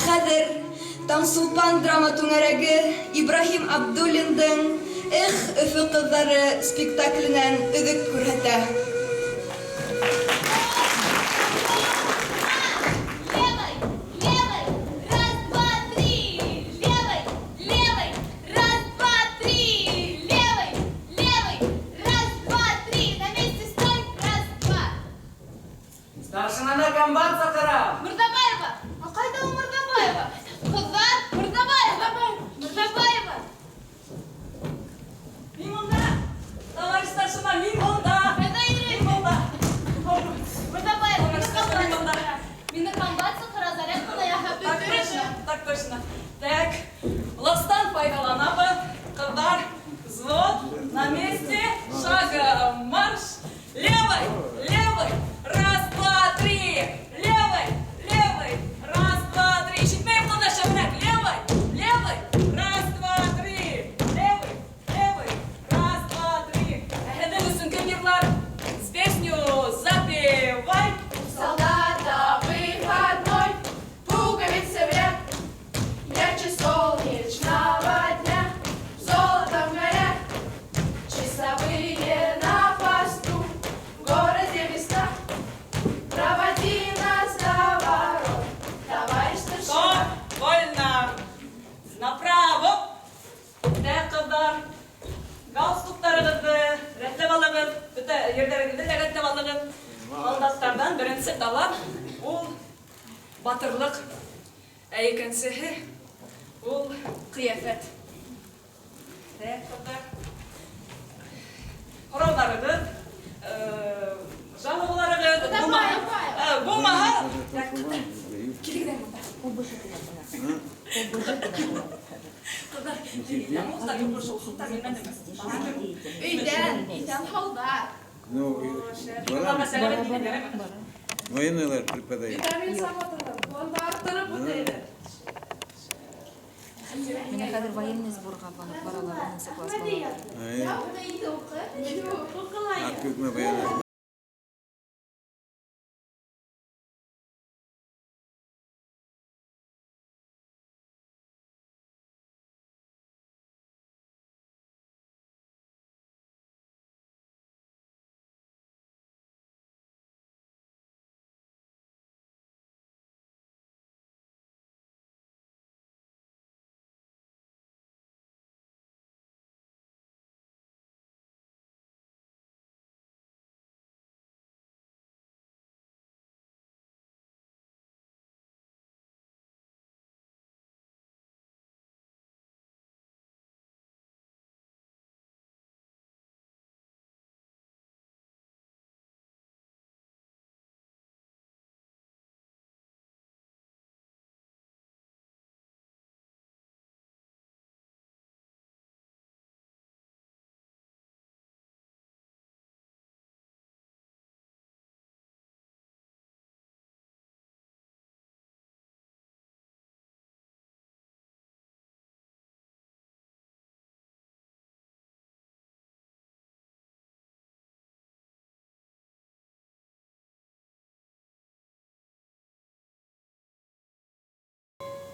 хәзер Таңсулпан драма түңәрәге Ибрахим Абдуллиндың «Их, Өфө кызлары» спектакленән өҙөк күрһәтә. Старшинаны комбат сакыра. Мырзабаева! Қайда ол Мырзабаева? Қыздар, Мырзабаева! Мырзабаева! Мин монда. Товарищ старшина, мин монда. Қайда йөрөйсің? Мин монда. Мырзабаева, Мин монда. мені комбат сақыра, зарядканы яһап Так бөтөрөші. точно, так точно. Так, ластан файдаланабыз. Кыздар, взвод, на месте, шагом марш. Левой, левой, раз, два, три. Левой, левой, раз, два, три. Щитмеем туда, шагнек. Левой, левой, раз, два, три. Левой, левой, раз, два, три. Гедевусун кемирлар, с песню запевай. Солдата выходной, пуговицы в ряд, ярче солнечного дня, золотом горят часовые на посту, в городе места. Проводи нас до ворот, товарищ старшина. Вольно. Направо. Так, кыздар. Галстуктарыгызды рәтләп алыгыз. Бөтә йөрдәрегезде дә рәтләп алыгыз. Солдаттардан беренче талап ул батырлык, ә икенчеһе ул кыяфәт. Так, кыздар. Коралларыгыз, жамыларыгыз булмаһа, килегедән монда. Kızlar, yalnızlar yok, sultan bilmem Үйден халдар. Ну, военныйлар преподают. Витамин сағатырым, онда арттырып өтейді. Менә хәзер военный сборга баралар 10 класс балалары. Ак күкме военный.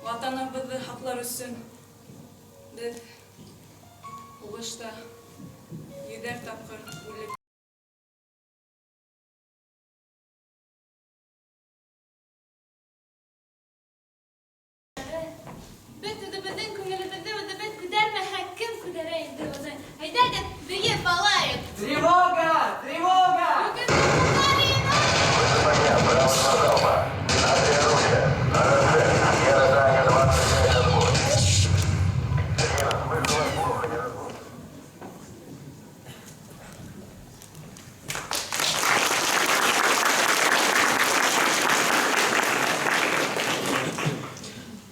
Ватаныбызды хаклар өчен без угышта 7 тапкыр үлек. Бөтенебезнең күңелебезне үзебез күтәрмәһәк, кем күтәрә инде узын? Әйдәгез, бөеп алайык. Тревога! Тревога! Бүген Украина!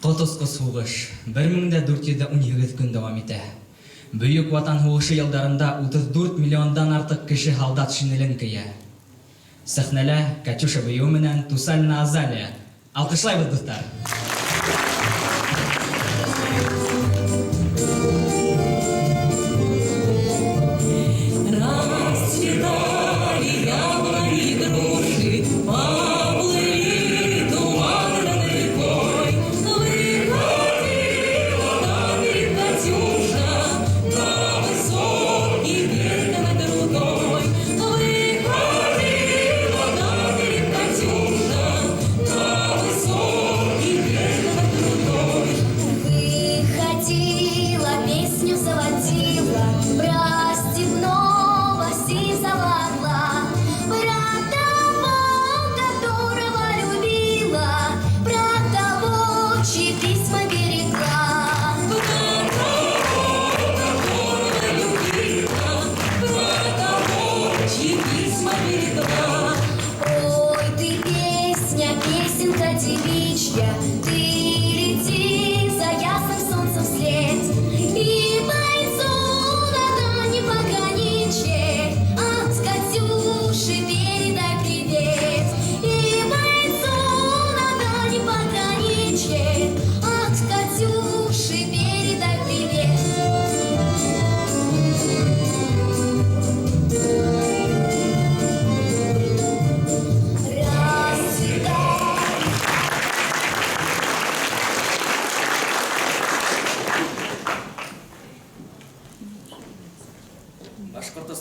Котоско сугыш 1412 көн дәвам итә. Бөек ватан һугышы елдарында 34 миллиондан артык кеше солдат шинелен кия. Сәхнәлә Катюша быйыу менән Тусальна Азалия. Алкышлайбыз, дуслар. Поплыли туманный бой,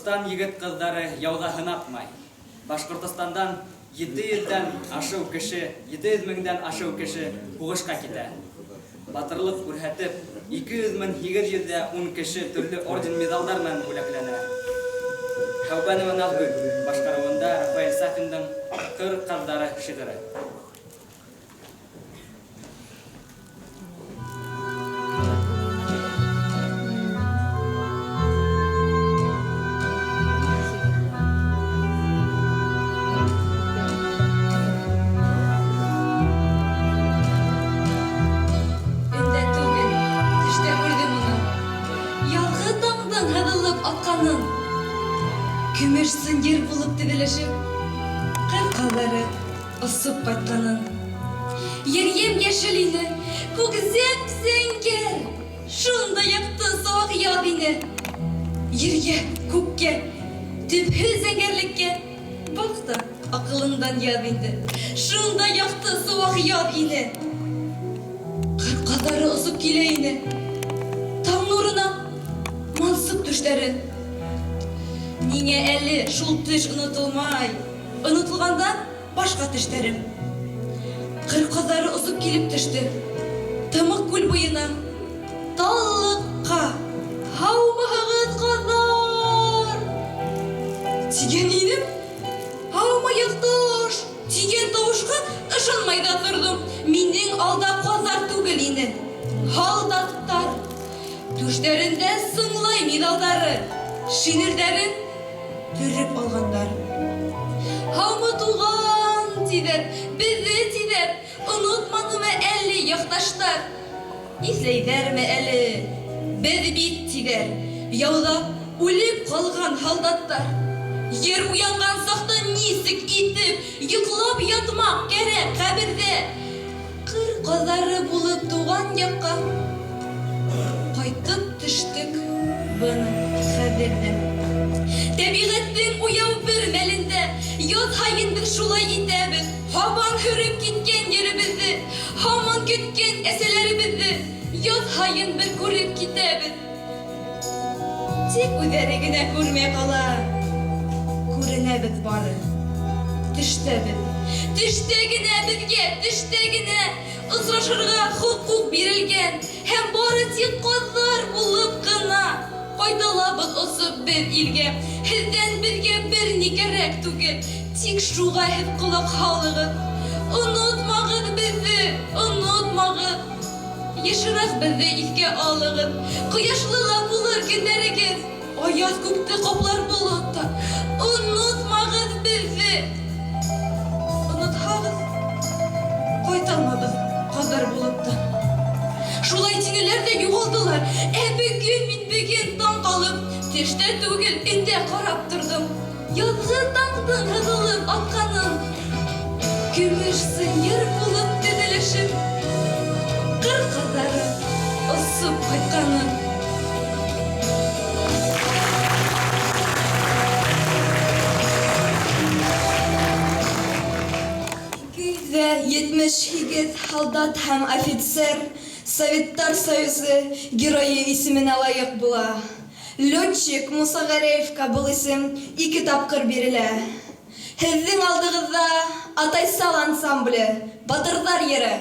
Башкортостан егет-кыздары яуда һынатмай. Башкортостандан 700-дән ашыу кеше, 700 меңдән ашыу кеше һугышка китә. Батырлык күрһәтеп, 200,810 кеше төрле орден медалдар белән бүләкләнә. Хәүбәнова Назгөл башкаруында Рафаэль Сафиндың «Кыр кыздары» шигыре. Өндә түгел, төштә күрдем уны. Ялгы таңдың һыҙылып атҡанын. Көмөш сынйыр булып теҙелешеп, ҡыр ҡаҙҙары осоп ҡайтҡанын. Ерйем йәшел ине, күкзәп зәңгәр, шунда яҡты сауаҡ яҙ ине. Ергә, күккә, төпһөҙ зәңгәрлеккә, баҡта аҡылыңдан яҙ инде. Шунда яҡты сауаҡ яҙ ине. Ҡыр ҡаҙҙары осоп килә ине. Таң нурына мансып төштәре. Ниңә әле шул төш онотолмай? Онотолғандан башҡа төштәрем. Ҡыр ҡаҙҙары осоп килеп төштө. Тымыҡ күл буйына, таллыҡҡа. Һаумыһығыҙ, ҡаҙҙар! Тигән инем, һаумы яҡташ! Тигән тауышҡа ышанмай ҙа торҙом. Минең алда ҡаҙҙар түгел ине, һалдаттар. Түштәрендә сыңлай миҙалдары, шинелдәрен төрөп алғандар. Һаумы туған тиҙәр, беҙҙе тиҙәр, онотманымы әле яҡташтар? Иҫләйҙәрме әле? Беҙ бит тиҙәр, яуҙа үлеп ҡалған һалдаттар. Ер уянған саҡта нисек итеп йоҡлап ятмаҡ кәрәк ҡәберҙә? Ҡыр ҡаҙҙары булып туған яҡҡа ҡайтып төштөк бына хәҙерҙән. Тәбиғәттең уяу бер мәлендә яҙ һайын беҙ шулай итәбеҙ. Һаман һөрөп киткән еребеҙҙе, һаман көткән әсәләребеҙҙе яҙ һайын бер күреп китәбеҙ. Тик үҙҙәре генә күрмәй ҡала, күренәбеҙ бары. Төштәбеҙ, төштә генә беҙгә, төштә генә осрашырға хоҡуҡ бирелгән, һәм бары тик ҡаҙҙар булып ҡына ҡайталабыҙ осоп беҙ илгә. Һеҙҙән беҙгә бер ни кәрәк түгел, тик шуға һеҙ ҡолаҡ һалығыҙ. Онотмағыҙ беҙҙе, онотмағыҙ. Йышыраҡ беҙҙе иҫкә алығыҙ. Ҡояшлы ла булыр көндәрегеҙ, аяҙ күкте ҡаплар болоттар. Онотмағыҙ беҙҙе. Онотһағыҙ, ҡайталмабыҙ ҡаҙҙар булып та. Шулай тинеләр ҙә юғалдылар. Бөгөн мин бөгөн таң ҡалып, төштә түгел, өндә ҡарап торҙом. Яҙғы таңдың һыҙылып атҡанын, көмөш сынйыр булып теҙелешеп, ҡыр ҡаҙҙары осоп ҡайтҡанын. Көйҙә 78 һалдат һәм офицер Советтар Союзы геройы исеменә лайыҡ була. Летчик Муса Гәрәевкә был исем 2 тапҡыр бирелә. Һеҙҙең алдығыҙҙа Атайсал ансамбле, Батырҙар йыры.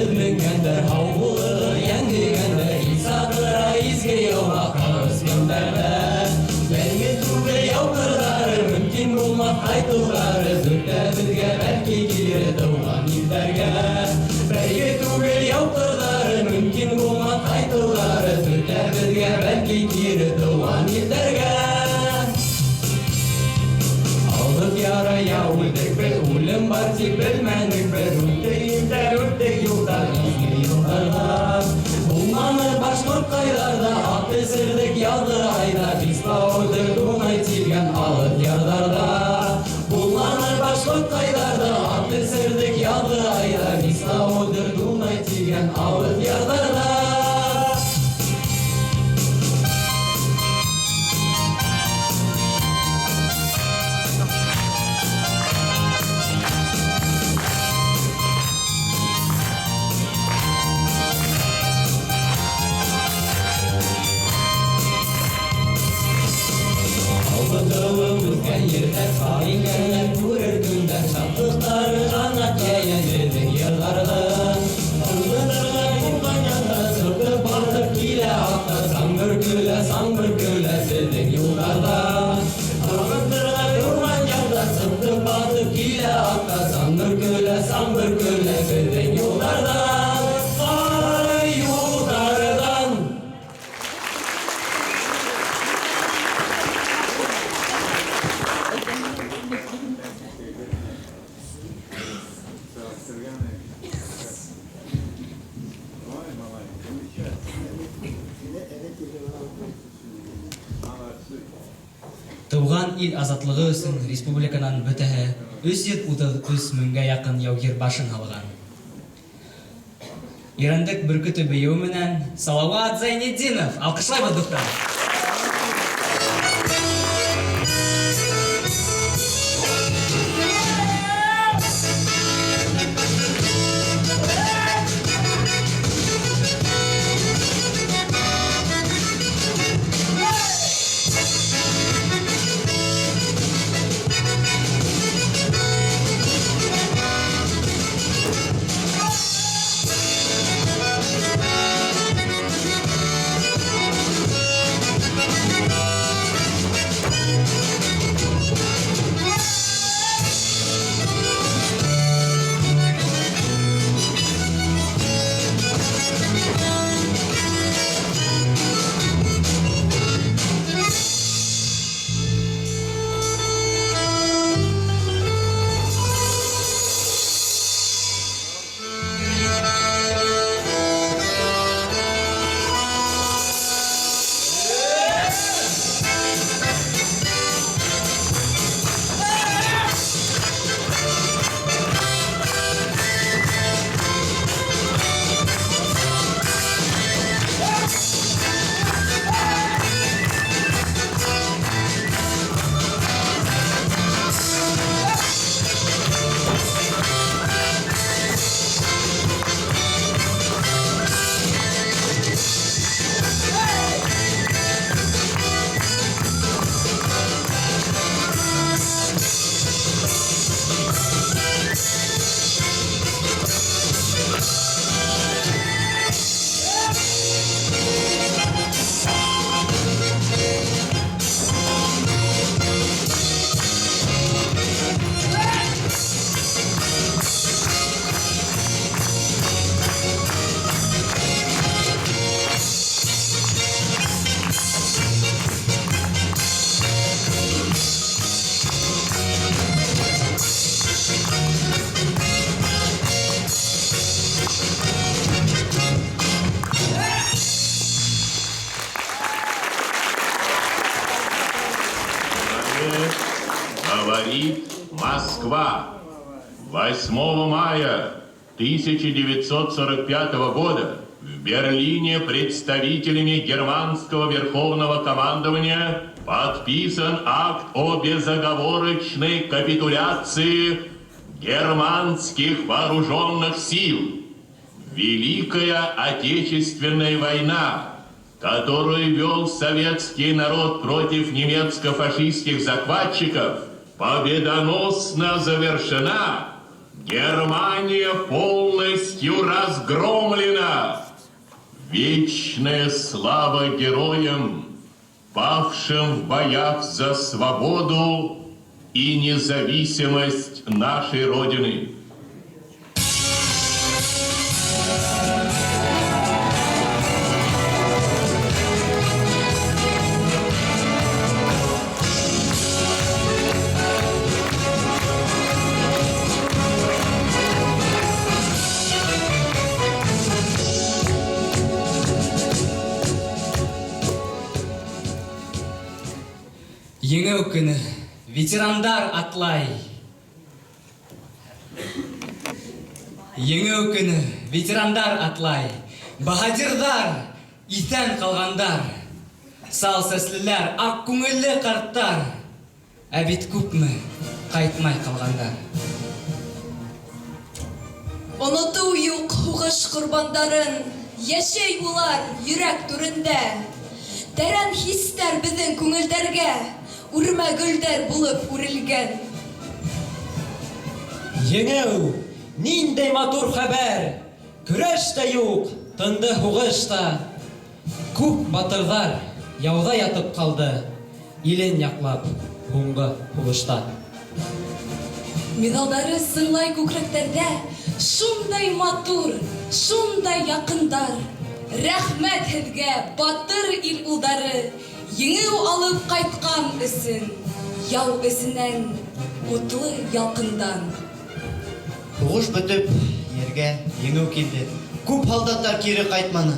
Менгәндер һау булыр, йәңгегәндер Исағыра изге яуға ҡарыс гәндәрҙә. Бәлге түгел яуҡырҙары, мөмкин булмаҫ ҡайтыуҙары, Зөттә беҙгә бәлки килер тыуған ирҙәргә. Бәлге түгел яуҡырҙары, мөмкин булмаҫ ҡайтыуҙары, Зөттә беҙгә бәлки килер тыуған ирҙәргә. Алдык яра яу үлдек беҙ, үлем бар тик белмәнек беҙ. Үттек иртәр, үттек юлдар, изге юлдарға. Булманы башҡорт ҡайҙарҙа, ат эсерҙек яҙғы айҙа, Бисбауҙы тунай тилгән алыҫ ярҙарҙа. Булманы башҡорт ҡайҙарҙа, ат эсерҙек яҙғы айҙа, дигән авыз ярҙарҙа. Албадылым үткән ерҙә Сарикәләр күрер көндәр шатлыҡтары ҡанат йәйә беҙҙең йырҙарҙа. Ҡыҙҙырға юлдан янда сыртып баҫып килә атта саң бөркөлә беҙҙең юлдарҙа. Ҡыҙҙырға юлдан янда сыртып баҫып килә атта саң бөркөлә беҙҙең юлдарҙа. Ай, юлдарҙан. Ой, маленький, замечательно. Молодцы. Тыуған ил азатлығы өсөн республиканан бөтәһе 333 меңгә яҡын яугир башын һалған. Ирандык бөркөтө бейеү менән Салауат Зайнетдинов. Алҡышлайбыҙ, дуҫтар. Говорит Москва. 8 мая 1945 года в Берлине представителями германского верховного командования подписан акт о безоговорочной капитуляции германских вооруженных сил. Великая Отечественная война, которую вел советский народ против немецко-фашистских захватчиков, победоносно завершена. Германия полностью разгромлена. Вечная слава героям, павшим в боях за свободу и независимость нашей Родины. Еңеу көні ветерандар атлай. Еңеу көне ветерандар атлай, баһадирдар, исән калгандар, сал сәслеләр, ак күңелле карттар, ә бит күпме кайтмай калгандар. Оныту юк хугыш курбандарын, яшәй булар йөрәк түрендә. Тәрән хистәр безнең күңелдәргә, үрмә гөлдәр булып үрелгән. Еңеу, ниндәй матур хәбәр! Көрәш тә юк, тынды һугыш та. Күп батырҙар яуҙа ятып ҡалды, илен яҡлап һуңғы һуғышта. Медалдары сыңлай күкрәктәрдә, шундай матур, шундай яҡындар. Рәхмәт һеҙгә, батыр ил улдары, еңеү алып ҡайтҡан өсөн, яу эсенән, утлы ялҡындан. Һуғыш бөтөп, ергә еңеү килде. Күп һалдаттар кире ҡайтманы.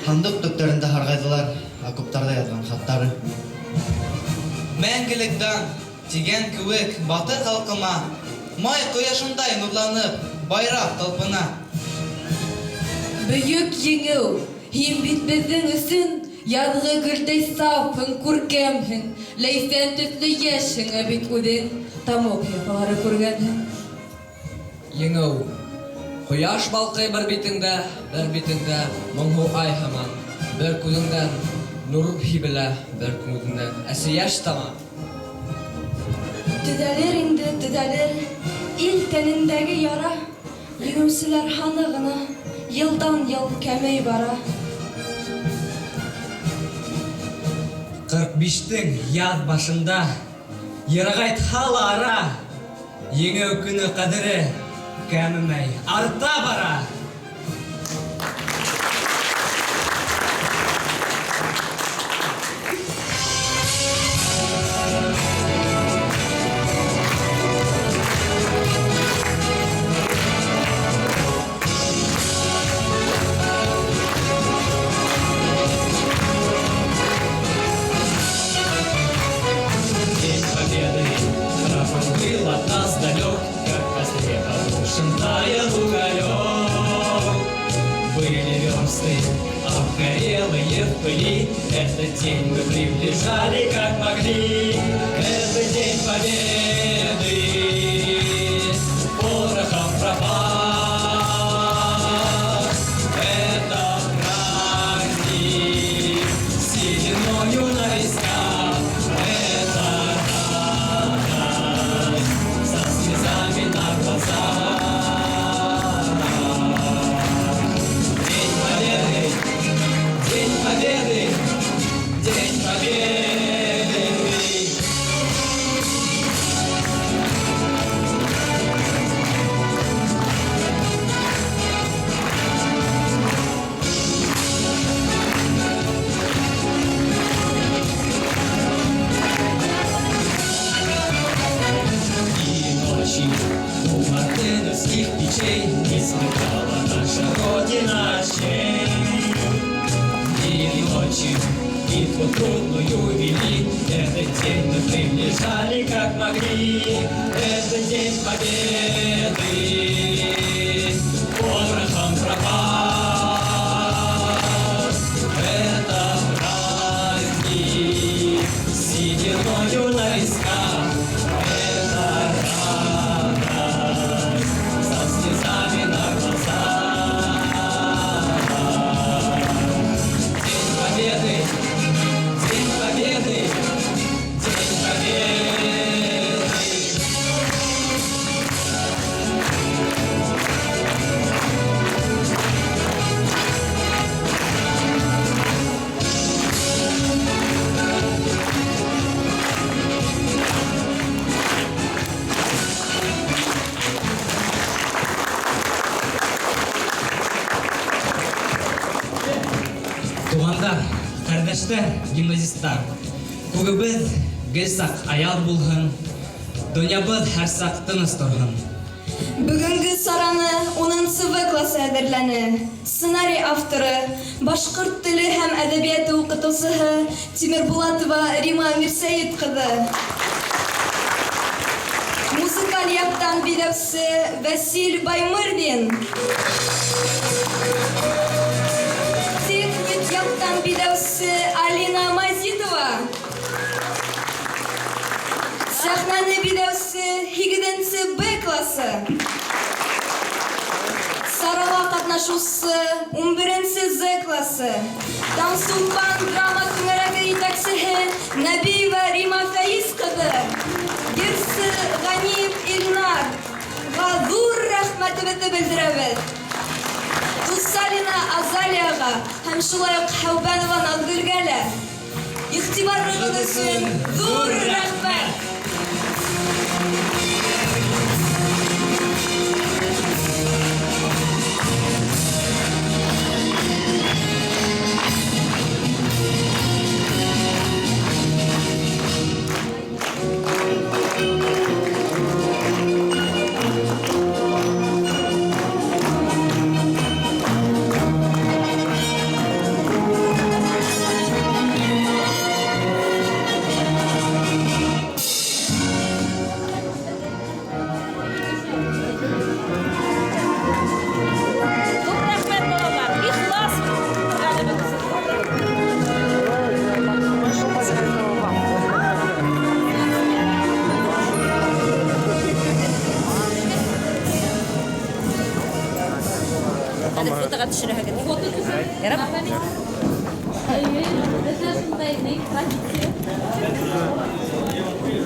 Һандыҡ төптәрендә һарғайҙылар окоптарҙа яҙған хаттары. Мәңгелектән тигән кеүек батыр халҡыма, май ҡояшындай нурланып, байраҡ талпына. Бөйөк еңеү, һин бит беҙҙең өсөн яҙғы гөлдәй сафһың, күркәмһең, ләйсән төҫлө йәшһең, ә бит үҙең тамуҡ яфалары күргәнһең. Еңеү, ҡояш балҡый бер битеңдә моңһоу ай һаман, бер күҙеңдән нур һибелә, бер күҙеңдән әсе йәш тама. Төҙәлер инде, төҙәлер, ил тәнендәге яра, еңеүселәр һаны ғына йылдан-йыл кәмей бара. 45-тең яҙ башында, йырағайт һал ара, еңеү көне ҡәҙере кәмемәй арта бара. Обгорелые в пыли, этот день мы приближали как могли. Это день победы, порохом пропах. Это праздник, сединою на висках. Это радость, со слезами на глазах. День Победы! И ночью у мартыновских печей не сметала наша Родина щей. И ночью битву трудную вели, этот день мы приближали как могли. Это день победы, порохом пропах. Это праздник, сединою на висках. Это радость, со слезами на глазах. День Победы! День Победы! День Победы! Туғандар, ҡәрҙәштәр, гимназистар, күгебеҙ гел саҡ аяҙ булһын, донъябыҙ һәр саҡ тыныс торһон. Бүгенге сараны 10-нсы В классы әҙерләне. Сценарий авторы, башҡорт теле һәм әҙәбиәте уҡытыусыһы Тимербулатова Рима Мирсәйет ҡыҙы. Музыкаль Шмал яктан билеусе Василь Баймырдин. Техник яктан билеусе Алина Мазитова. Сахнаны билеусе 8 Б классы. Сарала катнашусы 11 З классы. Тансулпан драма түңәрәге итәксеһе Нәбиева Рима Фәиз кызы. Герсы Ганиев Илнар. Зур рәхмәтебезне белдерәбез. Тусалина Азалияга һәм шулай ук Хәүбанова Назгөлгә лә игътибарыгыз өчен зур рәхмәт. Фотоға түсірі хәгін. Ярап?